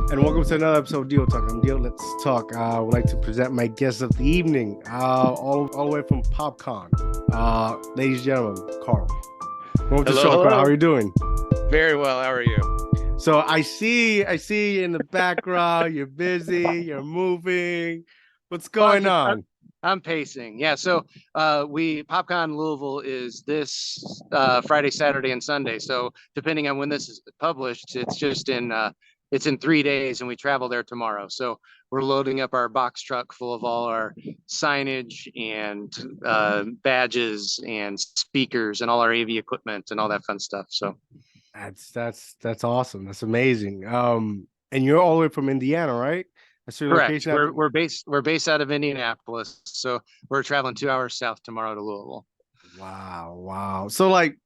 And welcome to another episode of DIOTALK. I'm Dio. Let's talk. I would like to present my guest of the evening, all the way from PopCon. Ladies and gentlemen, Carl. Welcome to the show, Carl. How are you doing? Very well. How are you? So I see you in the background. You're busy. You're moving. What's going on? I'm pacing. Yeah. So PopCon Louisville is this Friday, Saturday, and Sunday. So depending on when this is published, it's in 3 days, and we travel there tomorrow. So we're loading up our box truck full of all our signage and badges and speakers and all our AV equipment and all that fun stuff. So that's awesome. That's amazing. And you're all the way from Indiana, right? That's your correct. location. We're based out of Indianapolis, so we're traveling 2 hours south tomorrow to Louisville. Wow. So, like,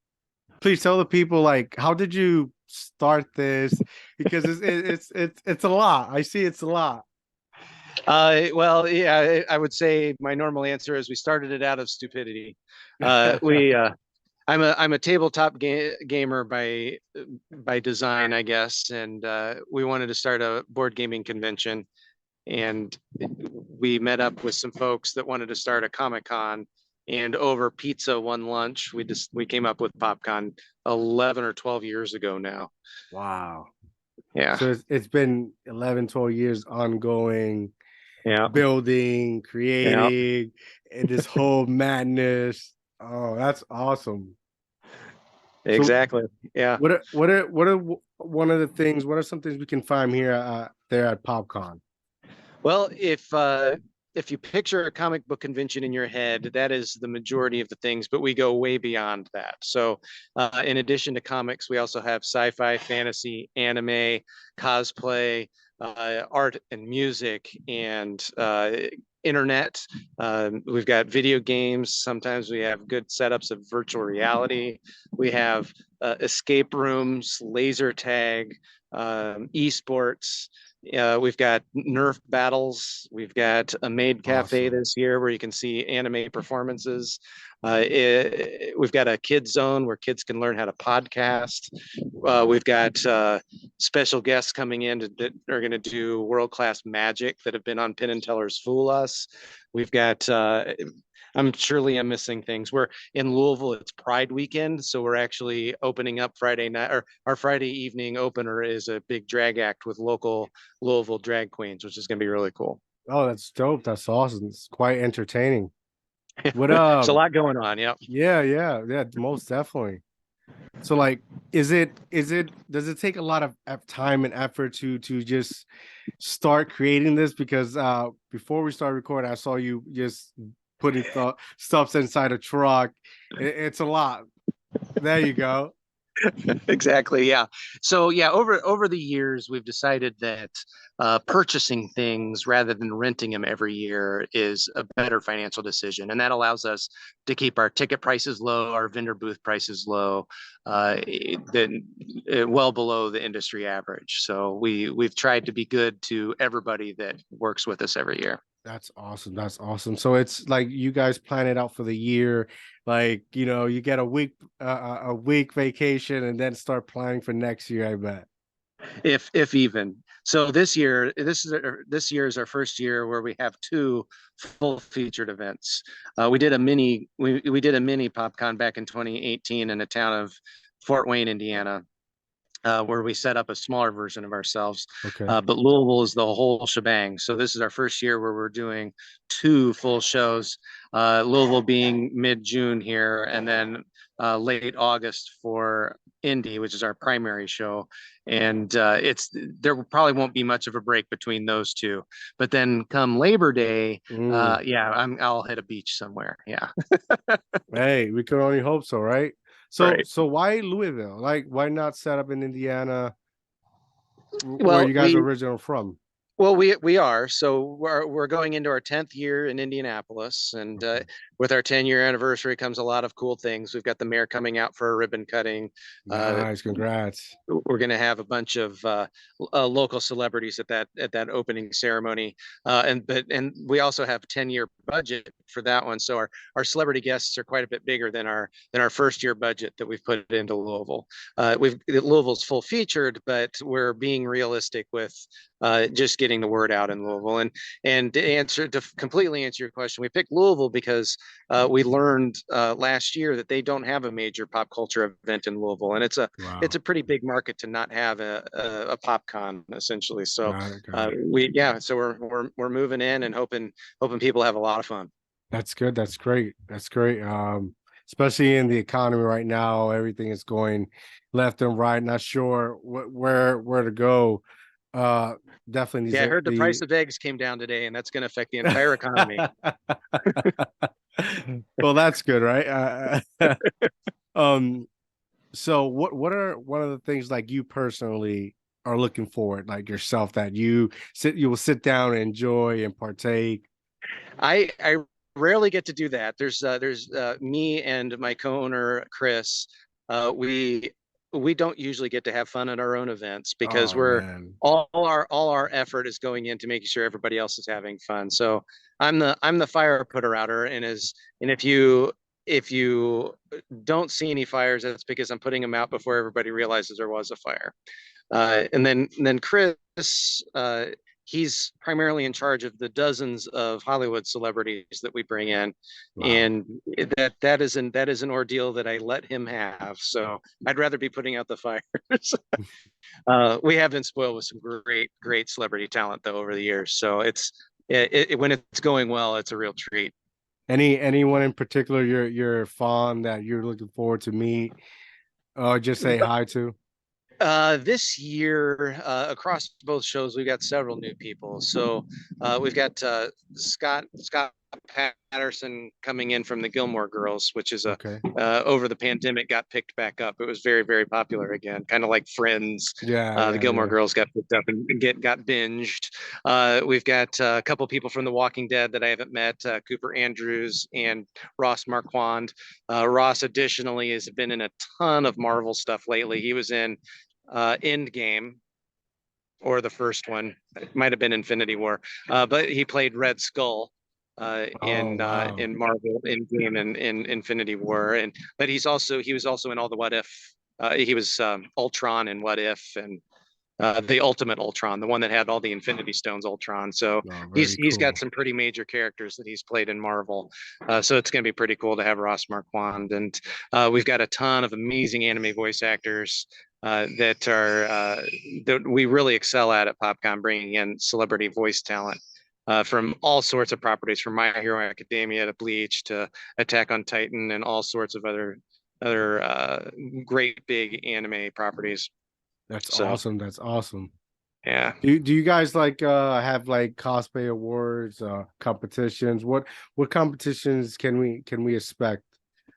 please tell the people, like, how did you start this? Because it's a lot. I see it's a lot. Well, yeah, I would say my normal answer is we started it out of stupidity. I'm a tabletop gamer by design, I guess, and we wanted to start a board gaming convention, and we met up with some folks that wanted to start a Comic-Con, and over pizza one lunch, we came up with PopCon 11 or 12 years ago now. Wow. Yeah. So it's been 11, 12 years ongoing. Yeah. Building, creating, and this whole madness. Oh, that's awesome. Exactly. So yeah. What are one of the things? What are some things we can find here there at PopCon? Well, if you picture a comic book convention in your head, that is the majority of the things, but we go way beyond that. So in addition to comics, we also have sci-fi, fantasy, anime, cosplay, art and music, and internet. We've got video games. Sometimes we have good setups of virtual reality. We have escape rooms, laser tag, esports. We've got Nerf battles. We've got a maid cafe this year where you can see anime performances. We've got a kids zone where kids can learn how to podcast. We've got special guests coming in that are going to do world-class magic that have been on Penn and Teller's Fool Us. We've got I'm missing things. We're in Louisville. It's Pride weekend, so we're actually opening up Friday night, or our Friday evening opener is a big drag act with local Louisville drag queens, which is going to be really cool. Oh, that's dope. That's awesome. It's quite entertaining. What There's a lot going on. Yep. Yeah, most definitely. So, like, does it take a lot of time and effort to just start creating this? Because before we start recording, I saw you just putting stuffs inside a truck. It's a lot. There you go. Exactly. Yeah. So yeah, over the years, we've decided that purchasing things rather than renting them every year is a better financial decision, and that allows us to keep our ticket prices low, our vendor booth prices low, well below the industry average. So we've tried to be good to everybody that works with us every year. That's awesome. So it's like you guys plan it out for the year, like, you get a week vacation and then start planning for next year, I bet. If even. So this year is our first year where we have two full featured events. We did a mini PopCon back in 2018 in the town of Fort Wayne, Indiana, where we set up a smaller version of ourselves. Okay. But Louisville is the whole shebang. So this is our first year where we're doing two full shows. Louisville being mid-June here, and then late August for Indy, which is our primary show. And there probably won't be much of a break between those two. But then come Labor Day, I'll hit a beach somewhere. Yeah. Hey, we could only hope so, right? So Right. So why Louisville? Like, why not set up in Indiana, Well, where you guys are originally from? Well, we are. So we're going into our 10th year in Indianapolis, and with our 10-year anniversary comes a lot of cool things. We've got the mayor coming out for a ribbon cutting. Nice, congrats. We're going to have a bunch of local celebrities at that opening ceremony, and we also have 10-year budget for that one. So our celebrity guests are quite a bit bigger than our first year budget that we've put into Louisville. Louisville's full featured, but we're being realistic with just getting the word out in Louisville. And to completely answer your question, we picked Louisville because we learned last year that they don't have a major pop culture event in Louisville, and Wow. it's a pretty big market to not have a PopCon essentially. So Got it, got it. so we're moving in and hoping people have a lot of fun. That's good. That's great. That's great. Especially in the economy right now, everything is going left and right. Not sure where to go. Definitely needs Yeah, I heard the the price of eggs came down today, and that's going to affect the entire economy. well, that's good, right? Um, so what are one of the things like you personally are looking forward, like yourself, that you will sit down and enjoy and partake? I rarely get to do that. There's me and my co-owner Chris. We don't usually get to have fun at our own events because Oh we're man. all our effort is going into making sure everybody else is having fun. So I'm the fire putter outer, and if you don't see any fires, that's because I'm putting them out before everybody realizes there was a fire. And then Chris, he's primarily in charge of the dozens of Hollywood celebrities that we bring in, Wow. and that is an ordeal that I let him have. So I'd rather be putting out the fires. We have been spoiled with some great celebrity talent though over the years. So when it's going well, it's a real treat. Anyone in particular you're fond that you're looking forward to meet or just say hi to? This year, across both shows, we've got several new people. So we've got Scott Patterson coming in from the Gilmore Girls, which is Okay. over the pandemic got picked back up. It was very popular again, kind of like Friends. Yeah, The yeah, Gilmore yeah. Girls got picked up and got binged. We've got a couple people from The Walking Dead that I haven't met, Cooper Andrews and Ross Marquand. Ross additionally has been in a ton of Marvel stuff lately. He was in Endgame, or the first one. It might have been Infinity War, but he played Red Skull Oh wow. in Marvel Endgame and in Infinity War, and but he was also in all the What If. He was Ultron in What If, and the Ultimate Ultron, the one that had all the Infinity Stones, Ultron. So Oh, he's very he's got cool. some pretty major characters that he's played in Marvel. So it's going to be pretty cool to have Ross Marquand, and we've got a ton of amazing anime voice actors that we really excel at PopCon, bringing in celebrity voice talent. From all sorts of properties, from My Hero Academia to Bleach to Attack on Titan and all sorts of other great big anime properties. That's So awesome. That's awesome. yeah. Do you guys like have like cosplay awards, competitions? What competitions can we expect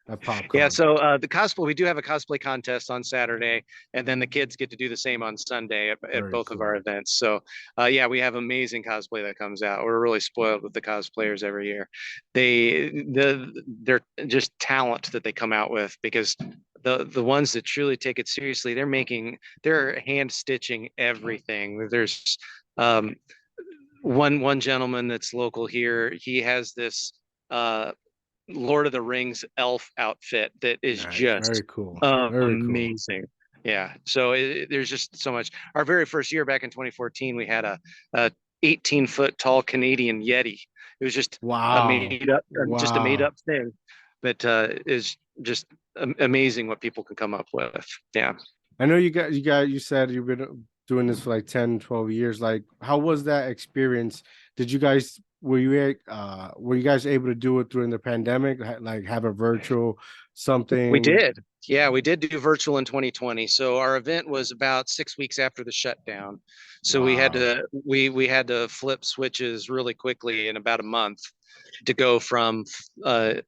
at Yeah, PopCon? so the cosplay, we do have a cosplay contest on Saturday, and then the kids get to do the same on Sunday at Very both of our cool. events. So, yeah, we have amazing cosplay that comes out. We're really spoiled with the cosplayers every year. They're just talent that they come out with because the ones that truly take it seriously, they're hand stitching everything. There's um, one gentleman that's local here. He has this uh Lord of the Rings elf outfit that is Nice. just Very cool. Very cool. amazing. Yeah. So there's just so much. Our very first year back in 2014, we had a 18-foot tall Canadian Yeti. It was Wow. just a made Wow. up thing, but is just amazing what people can come up with. Yeah. I know you said you've been doing this for like 10, 12 years. Like, how was that experience? Did you guys were you guys able to do it during the pandemic? Like have a virtual We something? did. Yeah, we did do virtual in 2020. So our event was about 6 weeks after the shutdown. So Wow. we had to flip switches really quickly in about a month to go from a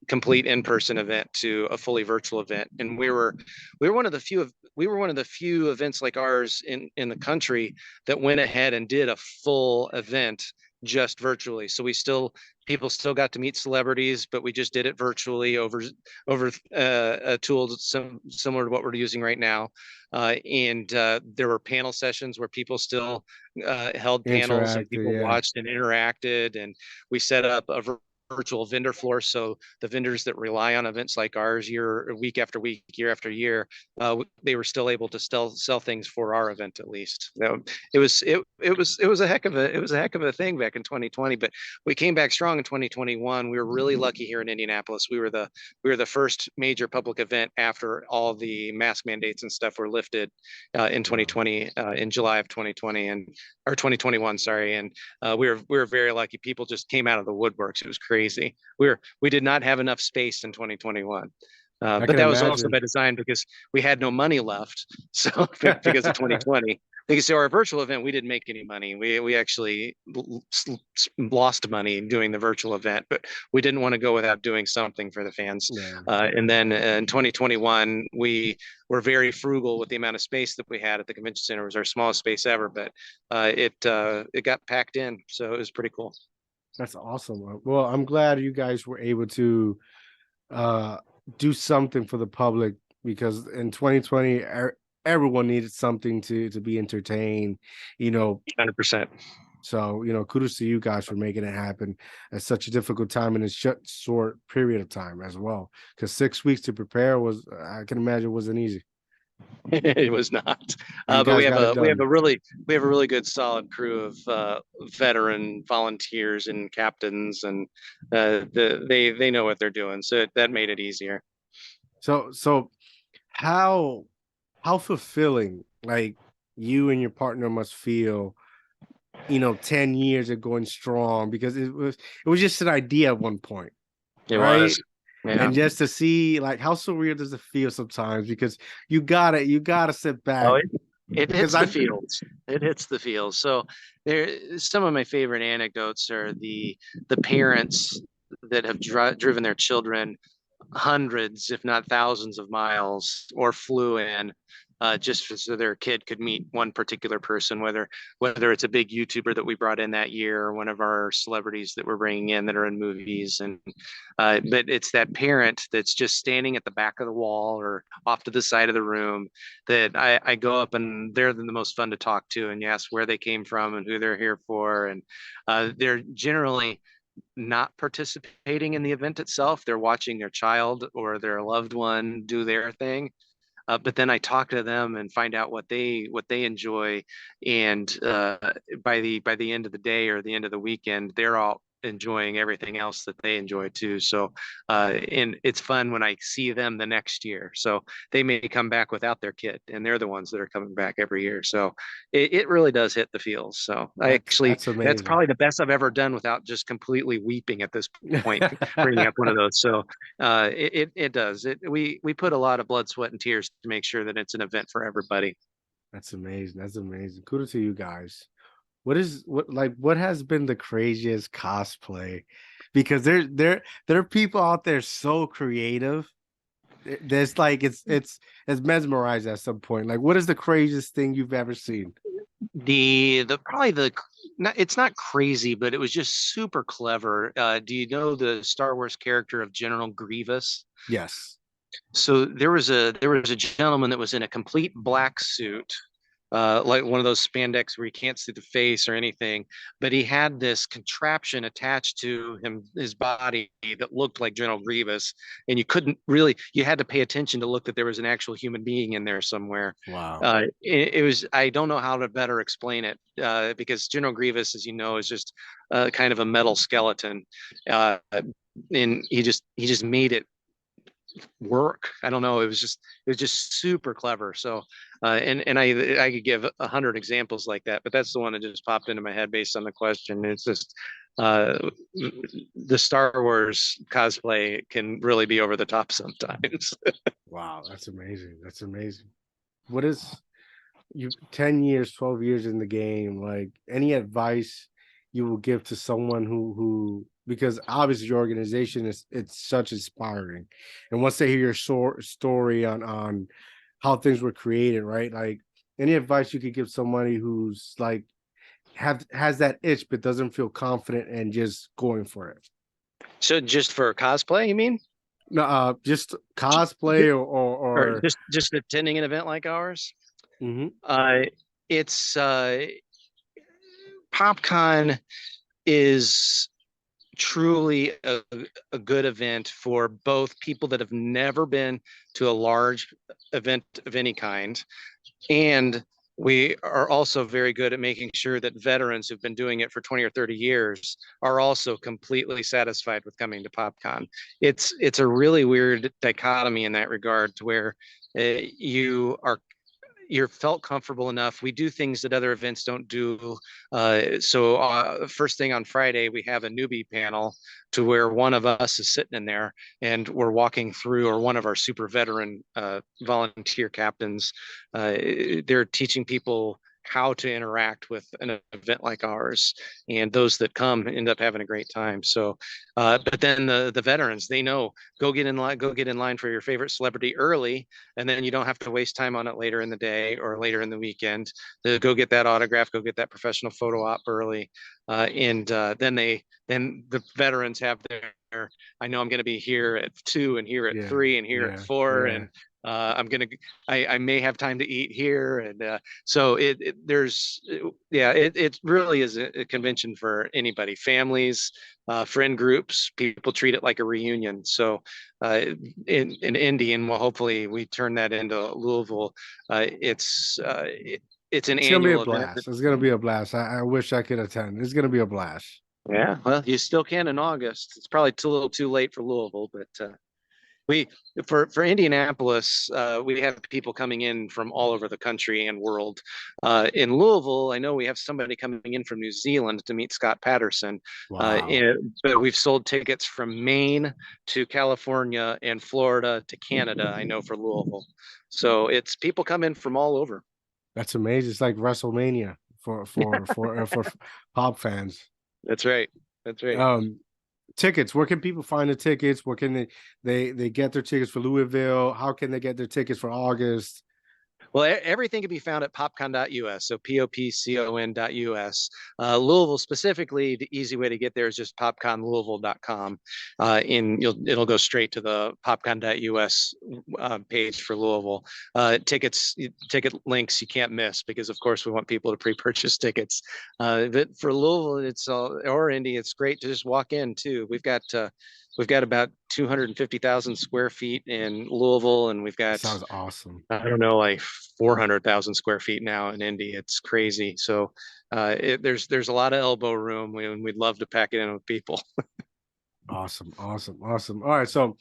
complete in-person event to a fully virtual event. And we were one of the few events like ours in the country that went ahead and did a full event just virtually. So people still got to meet celebrities, but we just did it virtually over a tool similar to what we're using right now. And there were panel sessions where people still held panels and Interactive, people yeah. watched and interacted. And we set up a virtual vendor floor, so the vendors that rely on events like ours week after week, year after year, they were still able to sell things for our event at least. It was a heck of a thing back in 2020, but we came back strong in 2021. We were really lucky here in Indianapolis. We were the first major public event after all the mask mandates and stuff were lifted in 2020, in July of 2020 and or 2021, sorry. And we were very lucky. People just came out of the woodworks. It was crazy. We did not have enough space in 2021. I But can that was also imagine. by design because we had no money left. So because of 2020, because so our virtual event, we didn't make any money. We actually lost money doing the virtual event, but we didn't want to go without doing something for the fans. Yeah. And then in 2021, we were very frugal with the amount of space that we had at the convention center. It was our smallest space ever, but it got packed in, so it was pretty cool. That's awesome. Well, I'm glad you guys were able to uh do something for the public, because in 2020 everyone needed something to be entertained, you know. 100%. So, kudos to you guys for making it happen at such a difficult time in a short period of time as well. Because 6 weeks to prepare was, I can imagine, wasn't easy. It was not, But you but guys got it done. we have a really good solid crew of veteran volunteers and captains, and they know what they're doing, so that made it easier. So how fulfilling, like, you and your partner must feel, 10 years of going strong, because it was just an idea at one point, It right? was, yeah. And just to see, like, how surreal does it feel sometimes, because you gotta sit Oh, back, it because hits the fields. It hits the fields. So some of my favorite anecdotes are the parents that have driven their children hundreds, if not thousands of miles, or flew in just so their kid could meet one particular person, whether it's a big YouTuber that we brought in that year or one of our celebrities that we're bringing in that are in movies. And but it's that parent that's just standing at the back of the wall or off to the side of the room that I go up, and they're the most fun to talk to, and you ask where they came from and who they're here for. And they're generally not participating in the event itself. They're watching their child or their loved one do their thing. But then I talk to them and find out what they enjoy, and by the end of the day or the end of the weekend, they're all enjoying everything else that they enjoy too. So and it's fun when I see them the next year. So they may come back without their kid, and they're the ones that are coming back every year. So it really does hit the feels. So that's that's amazing. probably the best I've ever done without just completely weeping at this point, bringing up one of those. So it does. We put a lot of blood, sweat, and tears to make sure that it's an event for everybody. That's amazing. That's amazing. Kudos to you guys. What has been the craziest cosplay? Because there are people out there so creative. There's like, it's mesmerized at some point. Like, what is the craziest thing you've ever seen? The probably the not, it's not crazy, but it was just super clever. Do you know the Star Wars character of General Grievous? Yes. So there was a gentleman that was in a complete black suit, like one of those spandex where you can't see the face or anything, but he had this contraption attached to his body that looked like General Grievous, and you had to pay attention to look that there was an actual human being in there somewhere. Wow. It was, I don't know how to better explain it, because General Grievous, as you know, is just kind of a metal skeleton, uh, and he just made it work. I don't know. It was just super clever. So, and I could give 100 examples like that, but that's the one that just popped into my head based on the question. It's just uh, the Star Wars cosplay can really be over the top sometimes. Wow, that's amazing. That's amazing. What is you 10 years, 12 years in the game, like, any advice you will give to someone who because obviously your organization it's such inspiring. And once they hear your story on how things were created, right? Like, any advice you could give somebody who's like has that itch but doesn't feel confident and just going for it? So just for cosplay, you mean? No, just J- cosplay Or or just attending an event like ours? Mhm. Uh, it's PopCon is truly a good event for both people that have never been to a large event of any kind, and we are also very good at making sure that veterans who've been doing it for 20 or 30 years are also completely satisfied with coming to PopCon. It's a really weird dichotomy in that regard, to where you are you're felt comfortable enough. We do things that other events don't do. First thing on Friday, we have a newbie panel to where one of us is sitting in there and we're walking through, or one of our super veteran volunteer captains, they're teaching people how to interact with an event like ours, and those that come end up having a great time. So but then the veterans, they know, go get in line for your favorite celebrity early, and then you don't have to waste time on it later in the day or later in the weekend. To go get that autograph, go get that professional photo op early, and then the veterans have their, I know I'm going to be here at 2 and here at Yeah, 3 and here at yeah, 4, yeah. and I'm gonna, I may have time to eat here, and so there's, yeah, it really is a convention for anybody, families, friend groups. People treat it like a reunion. So in Indy, and well, hopefully we turn that into Louisville. It's an It's gonna be a annual event. blast. It's gonna be a blast. I wish I could attend. It's gonna be a blast. Yeah, well, you still can in August. It's probably a little too late for Louisville, but we for Indianapolis, we have people coming in from all over the country and world. In Louisville, I know we have somebody coming in from New Zealand to meet Scott Patterson. Wow. But we've sold tickets from Maine to California and Florida to Canada, I know, for Louisville. So it's people come in from all over. That's amazing. It's like WrestleMania for pop fans. That's right. That's right. Um, Tickets. Where can people find the tickets? Where can they get their tickets for Louisville? How can they get their tickets for August? Well, everything can be found at popcon.us, so popcon.us. Louisville specifically, the easy way to get there is just popconlouisville.com. It'll go straight to the popcon.us page for Louisville. Ticket links you can't miss, because of course we want people to pre-purchase tickets. But for Louisville, or Indy, it's great to just walk in too. We've got about 250,000 square feet in Louisville, and we've got, Sounds awesome. I don't know, like 400,000 square feet now in Indy. It's crazy. So there's a lot of elbow room. We'd love to pack it in with people. Awesome. Awesome. Awesome. All right. So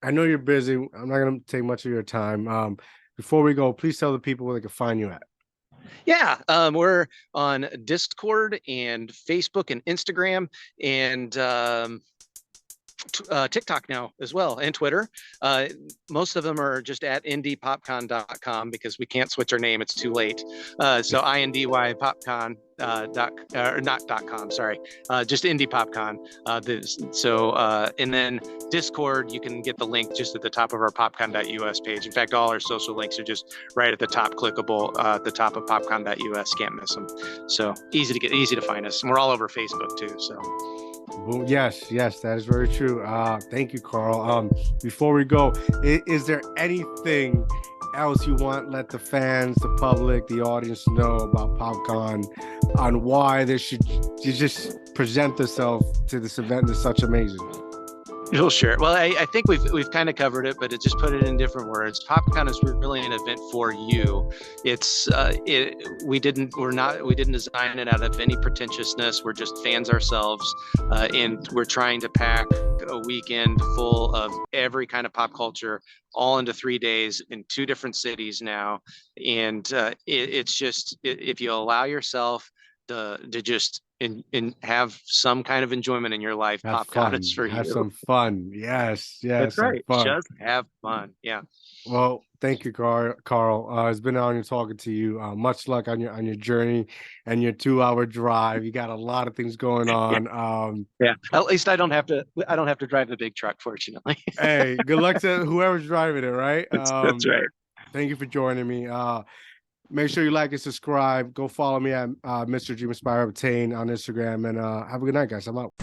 I know you're busy. I'm not gonna take much of your time. Before we go, please tell the people where they can find you at. Yeah, we're on Discord and Facebook and Instagram, and TikTok now as well, and Twitter. Most of them are just at indypopcon.com, because we can't switch our name; it's too late. So INDY popcon or not .com, sorry, just Indie PopCon. And then Discord, you can get the link just at the top of our popcon.us page. In fact, all our social links are just right at the top, clickable at the top of popcon.us. Can't miss them. So easy to find us, and we're all over Facebook too. So. Boom. Yes, yes, that is very true. Thank you, Carl. Before we go, is there anything else you want let the fans, the public, the audience know about PopCon, on why they should just present themselves to this event that's such amazing? You'll share. Well, I think we've kind of covered it, but it just put it in different words. PopCon is really an event for you. It's we didn't design it out of any pretentiousness. We're just fans ourselves, and we're trying to pack a weekend full of every kind of pop culture, all into 3 days in 2 different cities now. And it's just, if you allow yourself to just and have some kind of enjoyment in your life, Have PopCon is fun. for Have you. some fun. Yes, That's yes, some right. fun. Just have fun. Yeah. Well, thank you, Carl. It's been an honor talking to you. Much luck on your journey and your 2-hour drive. You got a lot of things going Yeah. on. Yeah. At least I don't have to drive the big truck, fortunately. Hey, good luck to whoever's driving it, right? That's right. Thank you for joining me. Make sure you like and subscribe. Go follow me at Mr. Dream Inspire Obtain on Instagram. And have a good night, guys. I'm out.